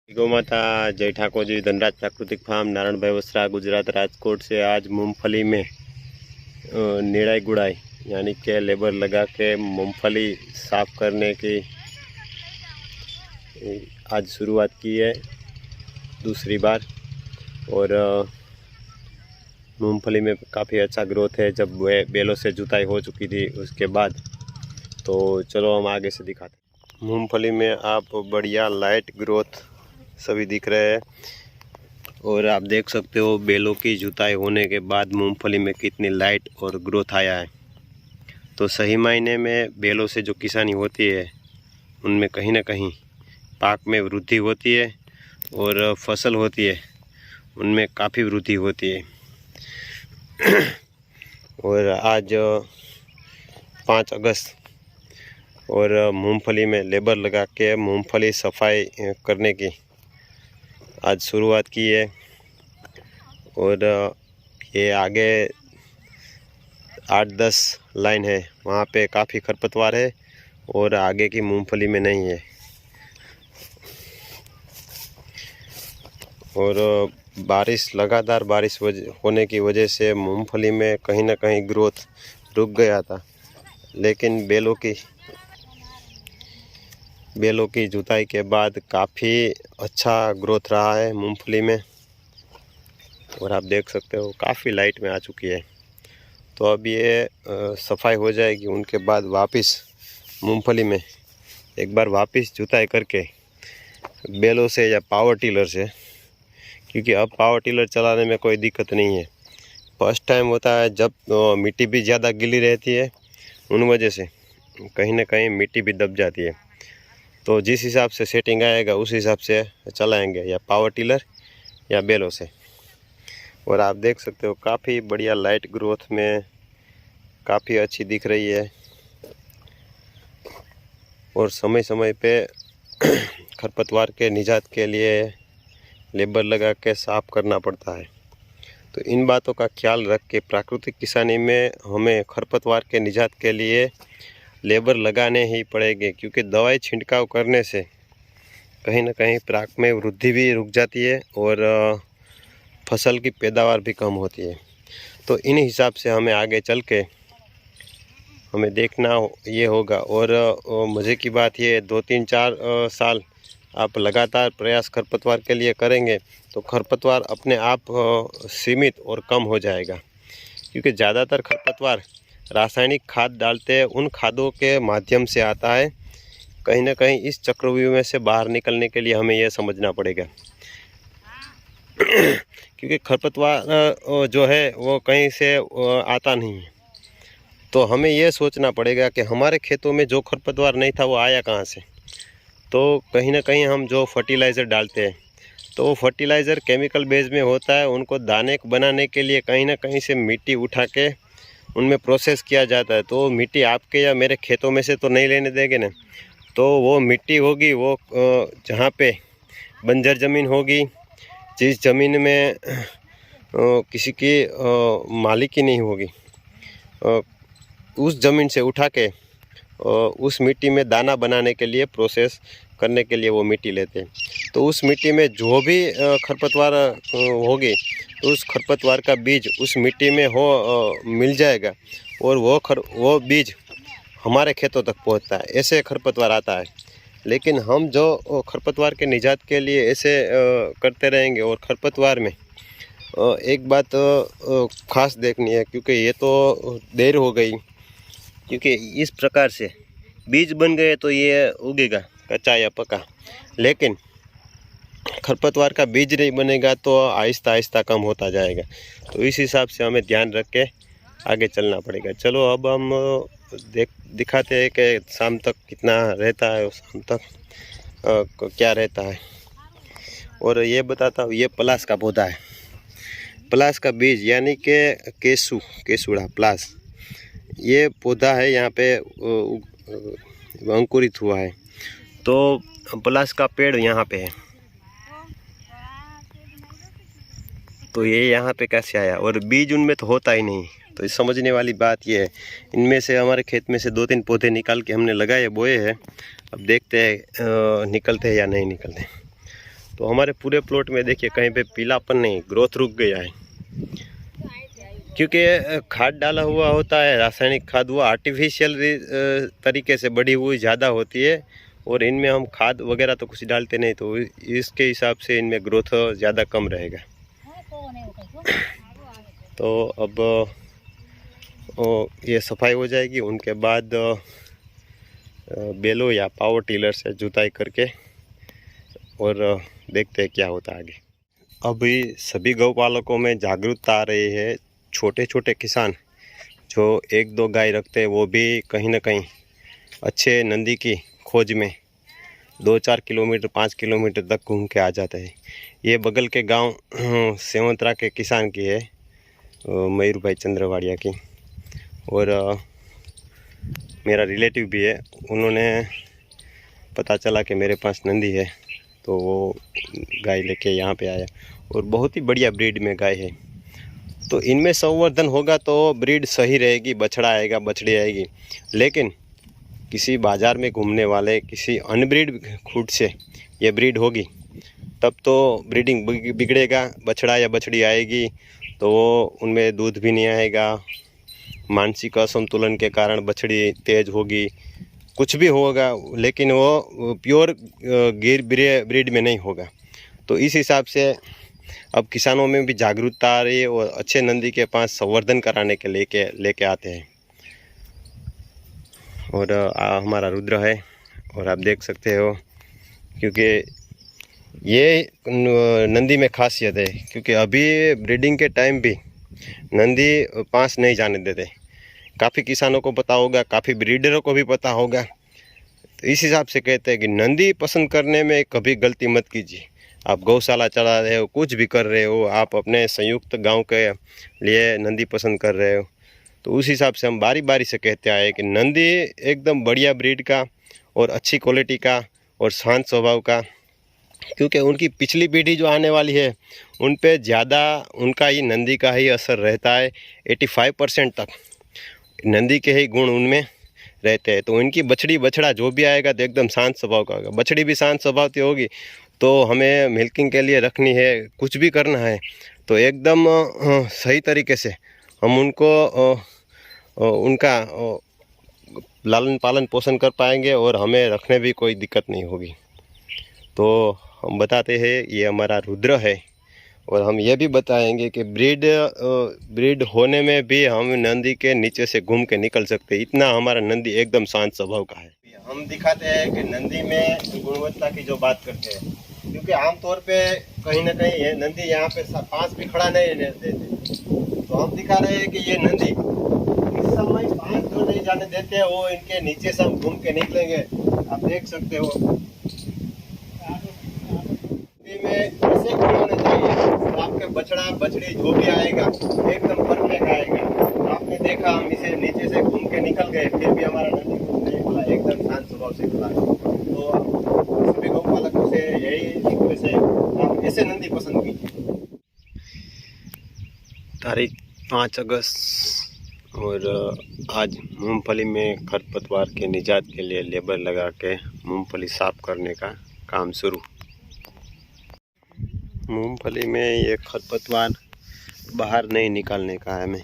गौ माता जय ठाकुर जी। धनराज प्राकृतिक फार्म नारायण भाई वसरा गुजरात राजकोट से आज मूंगफली में निराई गुड़ाई यानी कि लेबर लगा के मूंगफली साफ करने की आज शुरुआत की है दूसरी बार। और मूंगफली में काफ़ी अच्छा ग्रोथ है जब बेलों से जुताई हो चुकी थी उसके बाद। तो चलो हम आगे से दिखाते हैं। मूंगफली में आप बढ़िया लाइट ग्रोथ सभी दिख रहे हैं और आप देख सकते हो बेलों की जुताई होने के बाद मूंगफली में कितनी लाइट और ग्रोथ आया है। तो सही मायने में बेलों से जो किसानी होती है उनमें कहीं ना कहीं पाक में वृद्धि होती है और फसल होती है उनमें काफ़ी वृद्धि होती है। और आज 5 अगस्त और मूंगफली में लेबर लगा के मूंगफली सफाई करने की आज शुरुआत की है। और ये आगे 8-10 लाइन है, वहाँ पे काफ़ी खरपतवार है और आगे की मूंगफली में नहीं है। और लगातार बारिश होने की वजह से मूंगफली में कहीं ना कहीं ग्रोथ रुक गया था, लेकिन बेलों की जुताई के बाद काफ़ी अच्छा ग्रोथ रहा है मूंगफली में। और आप देख सकते हो काफ़ी लाइट में आ चुकी है। तो अब ये सफाई हो जाएगी, उनके बाद वापस मूंगफली में एक बार वापस जुताई करके बेलों से या पावर टिलर से, क्योंकि अब पावर टिलर चलाने में कोई दिक्कत नहीं है। फर्स्ट टाइम होता है जब मिट्टी भी ज़्यादा गीली रहती है, उन वजह से कहीं ना कहीं मिट्टी भी दब जाती है। तो जिस हिसाब से सेटिंग आएगा उस हिसाब से चलाएंगे, या पावर टिलर या बेलों से। और आप देख सकते हो काफ़ी बढ़िया लाइट ग्रोथ में काफ़ी अच्छी दिख रही है। और समय समय पे खरपतवार के निजात के लिए लेबर लगा के साफ करना पड़ता है। तो इन बातों का ख्याल रख के प्राकृतिक किसानी में हमें खरपतवार के निजात के लिए लेबर लगाने ही पड़ेंगे, क्योंकि दवाई छिड़काव करने से कहीं ना कहीं पाक में वृद्धि भी रुक जाती है और फसल की पैदावार भी कम होती है। तो इन हिसाब से हमें आगे चल के हमें देखना ये होगा। और मज़े की बात ये 2-3-4 साल आप लगातार प्रयास खरपतवार के लिए करेंगे तो खरपतवार अपने आप सीमित और कम हो जाएगा, क्योंकि ज़्यादातर खरपतवार रासायनिक खाद डालते हैं, उन खादों के माध्यम से आता है। कहीं ना कहीं इस चक्रव्यूह में से बाहर निकलने के लिए हमें यह समझना पड़ेगा क्योंकि खरपतवार जो है वो कहीं से आता नहीं है। तो हमें यह सोचना पड़ेगा कि हमारे खेतों में जो खरपतवार नहीं था वो आया कहाँ से। तो कहीं ना कहीं हम जो फर्टिलाइज़र डालते हैं तो वो फर्टिलाइज़र केमिकल बेस में होता है, उनको दाने बनाने के लिए कहीं ना कहीं से मिट्टी उठा के उनमें प्रोसेस किया जाता है। तो मिट्टी आपके या मेरे खेतों में से तो नहीं लेने देंगे ना। तो वो मिट्टी होगी वो जहाँ पे बंजर ज़मीन होगी, जिस ज़मीन में किसी की मालिकी नहीं होगी, उस ज़मीन से उठा के उस मिट्टी में दाना बनाने के लिए प्रोसेस करने के लिए वो मिट्टी लेते हैं। तो उस मिट्टी में जो भी खरपतवार होगी तो उस खरपतवार का बीज उस मिट्टी में मिल जाएगा और वो बीज हमारे खेतों तक पहुंचता है। ऐसे खरपतवार आता है। लेकिन हम जो खरपतवार के निजात के लिए ऐसे करते रहेंगे। और खरपतवार में एक बात खास देखनी है, क्योंकि ये तो देर हो गई, क्योंकि इस प्रकार से बीज बन गए तो ये उगेगा कच्चा या पका, लेकिन खरपतवार का बीज नहीं बनेगा तो आहिस्ता आहिस्ता कम होता जाएगा। तो इस हिसाब से हमें ध्यान रख के आगे चलना पड़ेगा। चलो अब हम दिखाते हैं कि शाम तक कितना रहता है और शाम तक क्या रहता है। और ये बताता हूँ, ये पलास का पौधा है। पलास का बीज यानी कि केसुड़ा पलास, ये पौधा है यहाँ पे अंकुरित हुआ है। तो पलास का पेड़ यहाँ पे है, तो ये यहाँ पे कैसे आया। और बीज उनमें तो होता ही नहीं। तो समझने वाली बात ये है, इनमें से हमारे खेत में से 2-3 पौधे निकाल के हमने लगाए बोए हैं। अब देखते हैं निकलते हैं या नहीं निकलते। तो हमारे पूरे प्लॉट में देखिए कहीं पे पीलापन नहीं, ग्रोथ रुक गया है, क्योंकि खाद डाला हुआ होता है, रासायनिक खाद वो आर्टिफिशियल तरीके से बढ़ी हुई ज़्यादा होती है, और इनमें हम खाद वगैरह तो कुछ डालते नहीं, तो इसके हिसाब से इनमें ग्रोथ ज़्यादा कम रहेगा। तो अब ये सफाई हो जाएगी, उनके बाद बैलों या पावर टिलर से जुताई करके और देखते हैं क्या होता है आगे। अभी सभी गौपालकों में जागरूकता आ रही है। छोटे छोटे किसान जो 1-2 गाय रखते हैं वो भी कहीं ना कहीं अच्छे नंदी की खोज में 2-4 किलोमीटर 5 किलोमीटर तक घूम के आ जाते हैं। ये बगल के गांव सेवंतरा के किसान की है, मयूर भाई चंद्रवाड़िया की, और मेरा रिलेटिव भी है। उन्होंने पता चला कि मेरे पास नंदी है तो वो गाय लेके यहाँ पे आया, और बहुत ही बढ़िया ब्रीड में गाय है। तो इनमें संवर्धन होगा तो ब्रीड सही रहेगी, बछड़ा आएगा, बछड़ी आएगी। लेकिन किसी बाज़ार में घूमने वाले किसी अनब्रीड खूट से ये ब्रीड होगी तब तो ब्रीडिंग बिगड़ेगा, बछड़ा या बछड़ी आएगी तो वो उनमें दूध भी नहीं आएगा, मानसिक असंतुलन के कारण बछड़ी तेज होगी, कुछ भी होगा, लेकिन वो प्योर गिर ब्रीड में नहीं होगा। तो इस हिसाब से अब किसानों में भी जागरूकता आ रही है और अच्छे नंदी के पास संवर्धन कराने के लेके आते हैं। और हमारा रुद्र है, और आप देख सकते हो, क्योंकि ये नंदी में खासियत है, क्योंकि अभी ब्रीडिंग के टाइम भी नंदी पास नहीं जाने देते। काफ़ी किसानों को पता होगा, काफ़ी ब्रीडरों को भी पता होगा। तो इस हिसाब से कहते हैं कि नंदी पसंद करने में कभी गलती मत कीजिए। आप गौशाला चला रहे हो, कुछ भी कर रहे हो, आप अपने संयुक्त गांव के लिए नंदी पसंद कर रहे हो, तो उस हिसाब से हम बारी बारी से कहते आए कि नंदी एकदम बढ़िया ब्रीड का और अच्छी क्वालिटी का और शांत स्वभाव का, क्योंकि उनकी पिछली पीढ़ी जो आने वाली है उन पे ज़्यादा उनका ही नंदी का ही असर रहता है। 85% तक नंदी के ही गुण उनमें रहते हैं। तो इनकी बछड़ी बछड़ा जो भी आएगा तो एकदम शांत स्वभाव का होगा। बछड़ी भी शांत स्वभाव की होगी, तो हमें मिल्किंग के लिए रखनी है, कुछ भी करना है तो एकदम सही तरीके से हम उनको उनका लालन पालन पोषण कर पाएंगे और हमें रखने भी कोई दिक्कत नहीं होगी। तो हम बताते हैं ये हमारा रुद्र है, और हम ये भी बताएंगे कि ब्रीड होने में भी हम नंदी के नीचे से घूम के निकल सकते हैं, इतना हमारा नंदी एकदम शांत स्वभाव का है। हम दिखाते हैं कि नंदी में गुणवत्ता की जो बात करते हैं, क्योंकि आमतौर पे कहीं ना कहीं ये नंदी यहाँ पे 5 भी खड़ा नहीं रहते थे, तो हम दिखा रहे हैं कि ये नंदी इस समय 5 जो नहीं जाने देते हैं वो इनके नीचे से हम घूम के निकलेंगे। आप देख सकते हो में ऐसे होना चाहिए, तो आपके बछड़ा बछड़ी जो भी आएगा एकदम परफेक्ट आएगा। तो आपने देखा हम इसे नीचे से घूम के निकल गए, फिर भी हमारा नंदी नहीं बोला, एकदम शांत स्वभाव से खुला। तो सभी गौपालकों से यही रिक्वेस्ट है, आप ऐसे नंदी पसंद कीजिए। तारीख 5 अगस्त और आज मूंगफली में खरपतवार के निजात के लिए लेबर लगा के मूंगफली साफ करने का काम शुरू। मूंगफली में ये खरपतवार बाहर नहीं निकालने का है हमें,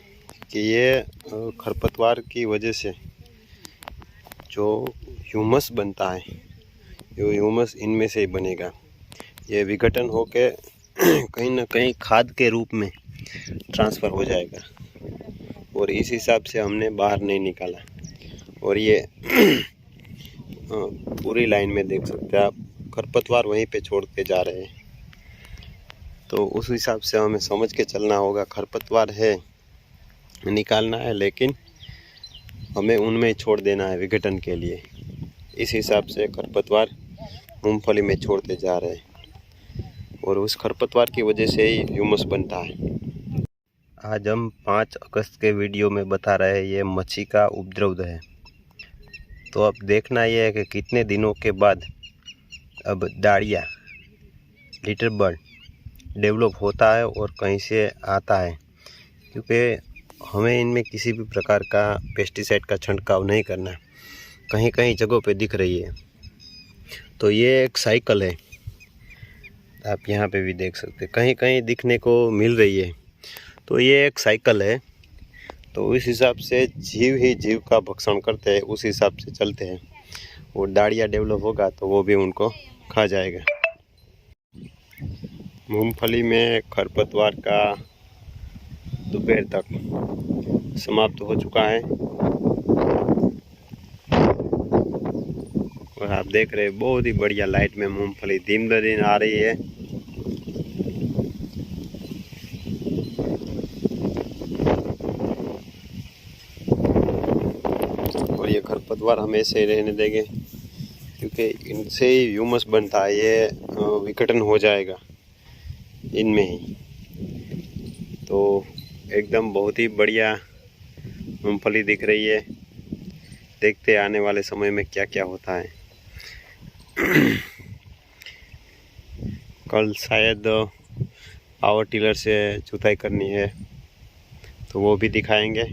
कि ये खरपतवार की वजह से जो ह्यूमस बनता है, ये ह्यूमस इनमें से ही बनेगा, ये विघटन होके कहीं ना कहीं खाद के रूप में ट्रांसफ़र हो जाएगा, और इस हिसाब से हमने बाहर नहीं निकाला। और ये पूरी लाइन में देख सकते हैं आप, खरपतवार वहीं पे छोड़ के जा रहे हैं। तो उस हिसाब से हमें समझ के चलना होगा, खरपतवार है निकालना है, लेकिन हमें उनमें छोड़ देना है विघटन के लिए। इस हिसाब से खरपतवार मूंगफली में छोड़ते जा रहे हैं, और उस खरपतवार की वजह से ही ह्यूमस बनता है। आज हम 5 अगस्त के वीडियो में बता रहे हैं ये मच्छी का उपद्रव है। तो अब देखना यह है कि कितने दिनों के बाद अब दाड़िया लिटर बर्ड डेवलप होता है और कहीं से आता है, क्योंकि हमें इनमें किसी भी प्रकार का पेस्टिसाइड का छिड़काव नहीं करना, कहीं कहीं जगहों पे दिख रही है। तो ये एक साइकिल है, आप यहाँ पे भी देख सकते हैं, कहीं कहीं दिखने को मिल रही है। तो ये एक साइकिल है, तो इस हिसाब से जीव ही जीव का भक्षण करते हैं, उस हिसाब से चलते हैं। वो डाढ़िया डेवलप होगा तो वो भी उनको खा जाएगा। मूंगफली में खरपतवार का दोपहर तक समाप्त हो चुका है और आप देख रहे हैं बहुत ही बढ़िया लाइट में मूंगफली दिन ब दिन आ रही है। और ये खरपतवार हमेशा ही रहने देंगे क्योंकि इनसे ही ह्यूमस बनता है, ये विघटन हो जाएगा इनमें ही। तो एकदम बहुत ही बढ़िया मूंगफली दिख रही है। देखते आने वाले समय में क्या क्या होता है। कल शायद पावर टिलर से जुताई करनी है तो वो भी दिखाएंगे।